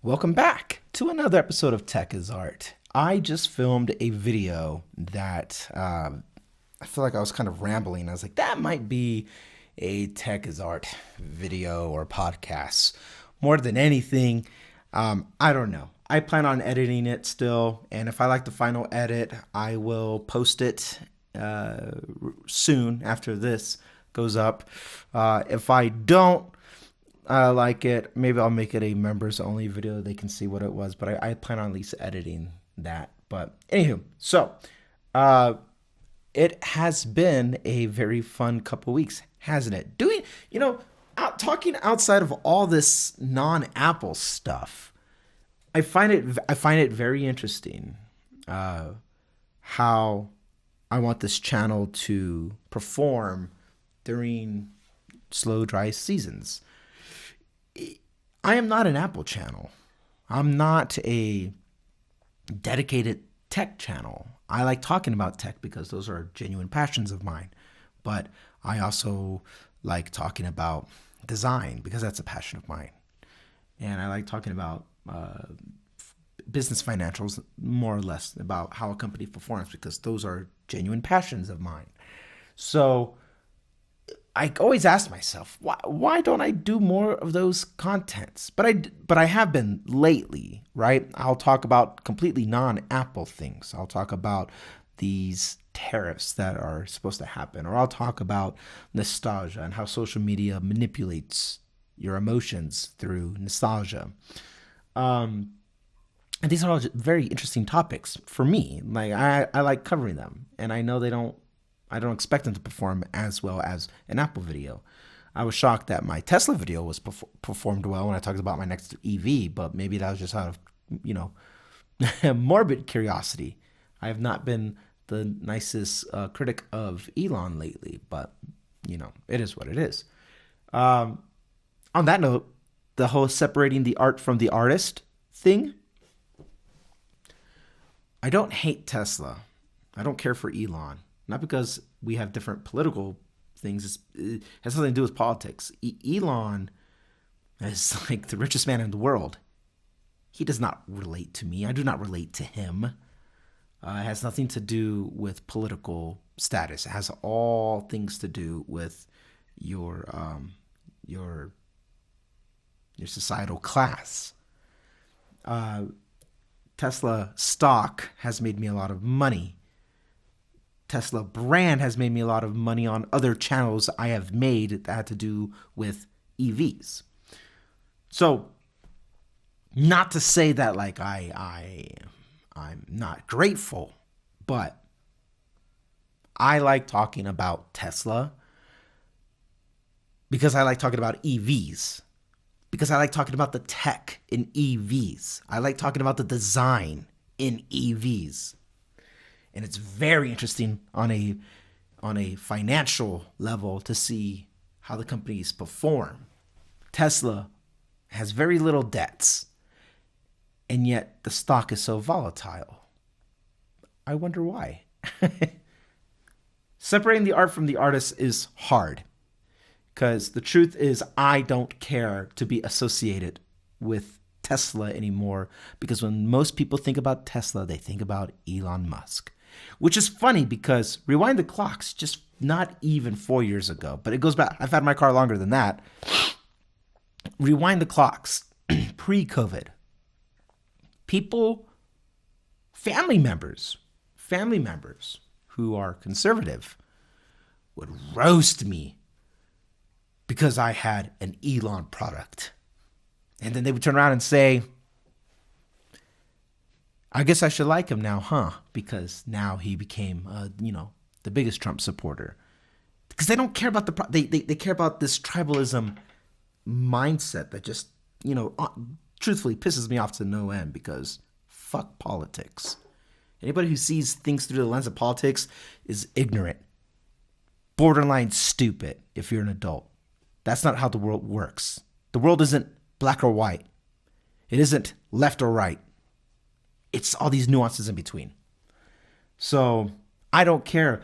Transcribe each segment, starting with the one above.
Welcome back to another episode of Tech is Art. I just filmed a video that I feel like I was kind of rambling. I was like, that might be a Tech is Art video or podcast. More than anything, I don't know. I plan on editing it still, and if I like the final edit, I will post it soon after this goes up. If I don't, I like it. Maybe I'll make it a members only video. They can see what it was, but I plan on at least editing that. But anywho, so it has been a very fun couple weeks, hasn't it? Talking outside of all this non-Apple stuff, I find it very interesting how I want this channel to perform during slow, dry seasons. I am not an Apple channel. I'm not a dedicated tech channel. I like talking about tech because those are genuine passions of mine. But I also like talking about design because that's a passion of mine. And I like talking about business financials, more or less, about how a company performs because those are genuine passions of mine. So I always ask myself, why don't I do more of those contents? But I have been lately, right? I'll talk about completely non-Apple things. I'll talk about these tariffs that are supposed to happen, or I'll talk about nostalgia and how social media manipulates your emotions through nostalgia. And these are all very interesting topics for me. Like I like covering them, and I know I don't expect them to perform as well as an Apple video. I was shocked that my Tesla video was performed well when I talked about my next EV, but maybe that was just out of, morbid curiosity. I have not been the nicest critic of Elon lately, but, it is what it is. On that note, the whole separating the art from the artist thing, I don't hate Tesla. I don't care for Elon. Not because we have different political things. It has something to do with politics. Elon is like the richest man in the world. He does not relate to me. I do not relate to him. It has nothing to do with political status. It has all things to do with your societal class. Tesla stock has made me a lot of money. Tesla brand has made me a lot of money on other channels I have made that had to do with EVs. So, not to say that like I'm not grateful, but I like talking about Tesla because I like talking about EVs. Because I like talking about the tech in EVs. I like talking about the design in EVs. And it's very interesting on a financial level to see how the companies perform. Tesla has very little debts, and yet the stock is so volatile. I wonder why. Separating the art from the artist is hard, because the truth is I don't care to be associated with Tesla anymore, because when most people think about Tesla, they think about Elon Musk. Which is funny because rewind the clocks, just not even 4 years ago, but it goes back. I've had my car longer than that. Rewind the clocks, pre-COVID. Family members who are conservative would roast me because I had an Elon product. And then they would turn around and say, I guess I should like him now, huh? Because now he became, the biggest Trump supporter. Because they don't care about they care about this tribalism mindset that just, truthfully pisses me off to no end because fuck politics. Anybody who sees things through the lens of politics is ignorant, borderline stupid if you're an adult. That's not how the world works. The world isn't black or white. It isn't left or right. It's all these nuances in between. So I don't care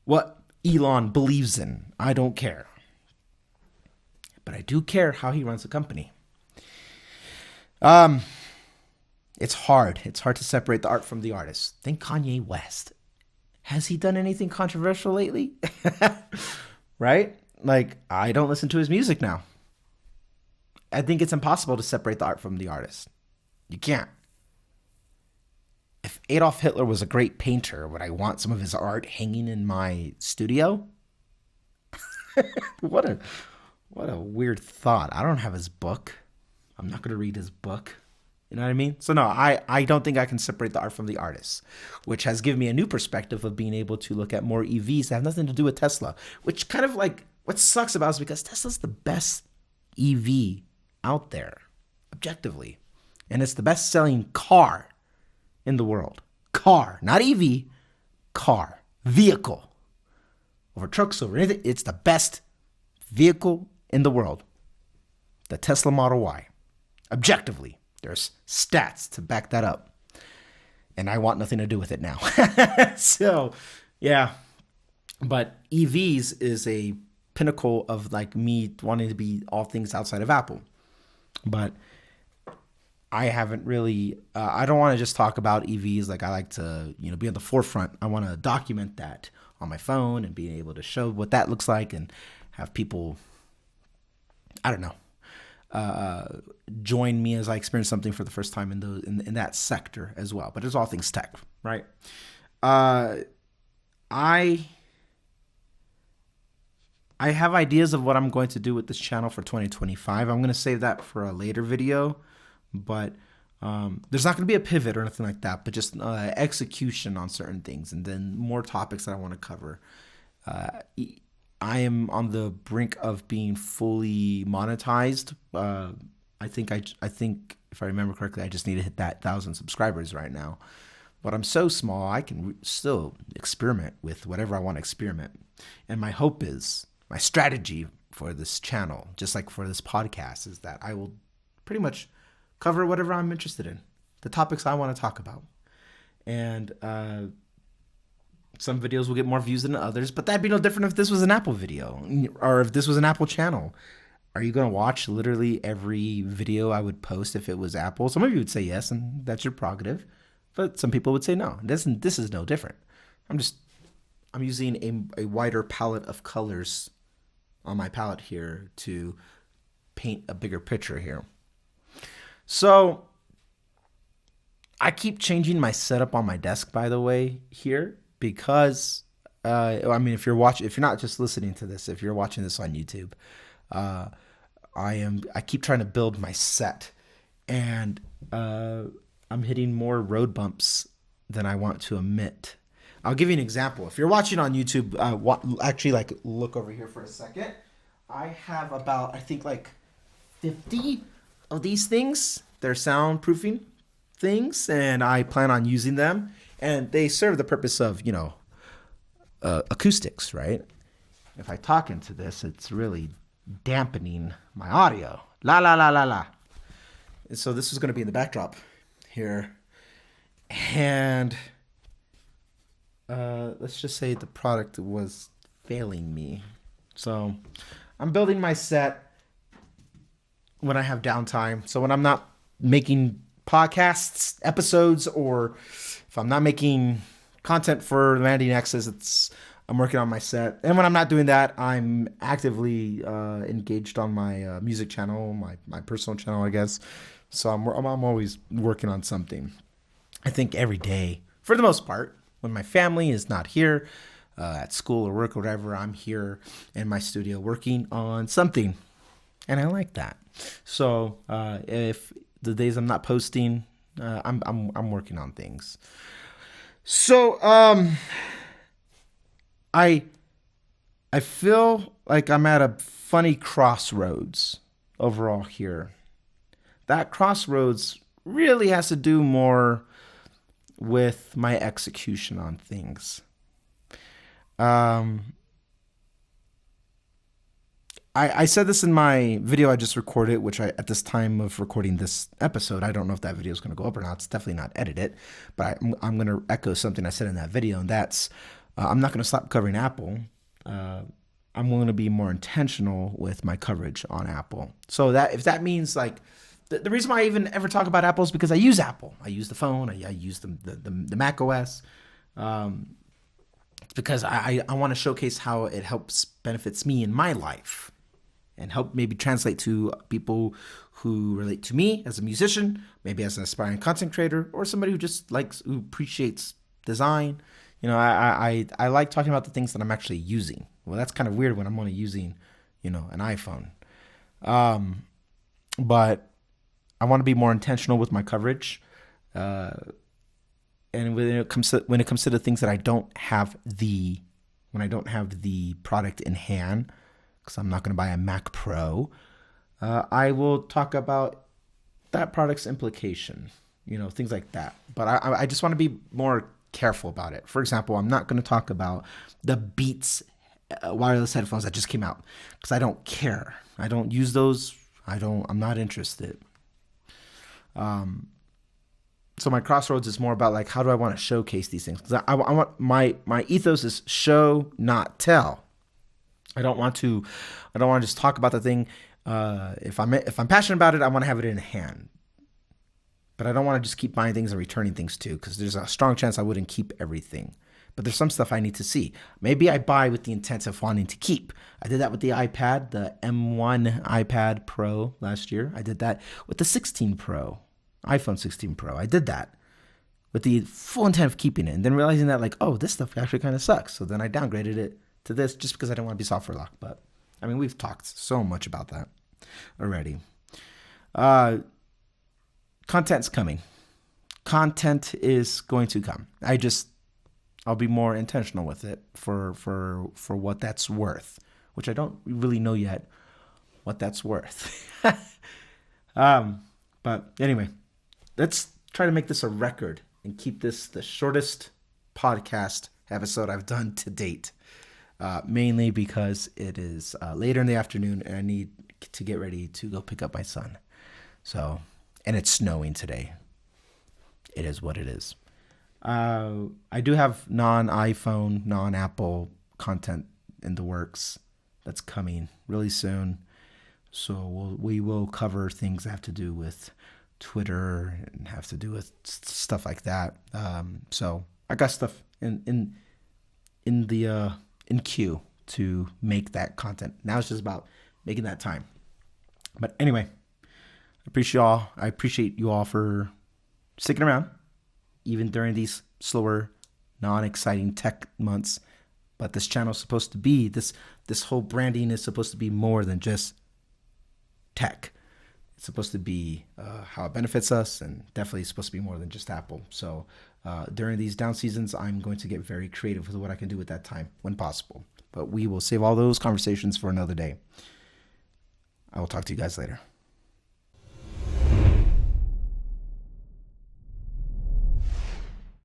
what Elon believes in. I don't care. But I do care how he runs the company. It's hard. It's hard to separate the art from the artist. Think Kanye West. Has he done anything controversial lately? Right? Like, I don't listen to his music now. I think it's impossible to separate the art from the artist. You can't. If Adolf Hitler was a great painter, would I want some of his art hanging in my studio? What a weird thought. I don't have his book. I'm not going to read his book. You know what I mean? So no, I don't think I can separate the art from the artist, which has given me a new perspective of being able to look at more EVs that have nothing to do with Tesla, which kind of like what sucks about it is because Tesla's the best EV out there, objectively. And it's the best selling car in the world. Car, not EV, car, vehicle. Over trucks, over anything. It's the best vehicle in the world. The Tesla Model Y. Objectively. There's stats to back that up. And I want nothing to do with it now. So, yeah. But EVs is a pinnacle of like me wanting to be all things outside of Apple. But I haven't really, I don't want to just talk about EVs. Like I like to, be on the forefront. I want to document that on my phone and being able to show what that looks like and have people, I don't know, join me as I experience something for the first time in that sector as well. But it's all things tech, right? I have ideas of what I'm going to do with this channel for 2025. I'm going to save that for a later video, but there's not going to be a pivot or anything like that, but just execution on certain things and then more topics that I want to cover. I am on the brink of being fully monetized. I think if I remember correctly, I just need to hit that 1,000 subscribers right now. But I'm so small, I can still experiment with whatever I want to experiment. And my hope is, my strategy for this channel, just like for this podcast, is that I will pretty much cover whatever I'm interested in, the topics I want to talk about. And some videos will get more views than others, but that'd be no different if this was an Apple video or if this was an Apple channel. Are you going to watch literally every video I would post if it was Apple? Some of you would say yes, and that's your prerogative. But some people would say no. This is no different. I'm using a wider palette of colors on my palette here to paint a bigger picture here. So I keep changing my setup on my desk, by the way, here, because if you're not just listening to this, if you're watching this on YouTube, I keep trying to build my set, and I'm hitting more road bumps than I want to admit. I'll give you an example. If you're watching on YouTube, look over here for a second. I have about, I think, 50 of these things. They're soundproofing things, and I plan on using them. And they serve the purpose of, acoustics, right? If I talk into this, it's really dampening my audio. La, la, la, la, la. And so this is going to be in the backdrop here. And let's just say the product was failing me. So I'm building my set when I have downtime. So when I'm not making podcasts, episodes, or if I'm not making content for Vanity Nexus, I'm working on my set. And when I'm not doing that, I'm actively engaged on my music channel, my personal channel, I guess. So I'm always working on something. I think every day, for the most part, when my family is not here, at school or work or whatever, I'm here in my studio working on something. And I like that. So if the days I'm not posting, I'm working on things. So I feel like I'm at a funny crossroads overall here. That crossroads really has to do more with my execution on things. I said this in my video I just recorded, which at this time of recording this episode, I don't know if that video is going to go up or not. It's definitely not edited, but I'm going to echo something I said in that video, and that's I'm not going to stop covering Apple. I'm going to be more intentional with my coverage on Apple. So that if that means The reason why I even ever talk about Apple is because I use Apple. I use the phone. I use the Mac OS. It's because I want to showcase how it helps benefits me in my life and help maybe translate to people who relate to me as a musician, maybe as an aspiring content creator, or somebody who just who appreciates design. I like talking about the things that I'm actually using. Well, that's kind of weird when I'm only using, an iPhone. But I want to be more intentional with my coverage. And when it comes to the things that I don't have when I don't have the product in hand, because I'm not going to buy a Mac Pro, I will talk about that product's implication, things like that. But I just want to be more careful about it. For example, I'm not going to talk about the Beats wireless headphones that just came out because I don't care. I don't use those. I'm not interested. So my crossroads is more about how do I want to showcase these things? Because I want my ethos is show, not tell. I don't want to just talk about the thing. If I'm passionate about it, I want to have it in hand. But I don't want to just keep buying things and returning things too, because there's a strong chance I wouldn't keep everything. But there's some stuff I need to see. Maybe I buy with the intent of wanting to keep. I did that with the iPad, the M1 iPad Pro last year. I did that with the 16 Pro, iPhone 16 Pro. I did that with the full intent of keeping it, and then realizing that this stuff actually kind of sucks. So then I downgraded it to this just because I didn't want to be software locked. But I mean, we've talked so much about that already. Content's coming. Content is going to come. I'll be more intentional with it for what that's worth, which I don't really know yet what that's worth. But anyway, let's try to make this a record and keep this the shortest podcast episode I've done to date. Mainly because it is later in the afternoon and I need to get ready to go pick up my son. And it's snowing today. It is what it is. I do have non-iPhone, non-Apple content in the works that's coming really soon. So we will cover things that have to do with Twitter and have to do with stuff like that. So I got stuff in queue to make that content. Now it's just about making that time. But anyway, I appreciate you all for sticking around, even during these slower, non-exciting tech months. But this channel is supposed to be, this whole branding is supposed to be more than just tech. It's supposed to be how it benefits us, and definitely supposed to be more than just Apple. So during these down seasons, I'm going to get very creative with what I can do at that time when possible. But we will save all those conversations for another day. I will talk to you guys later.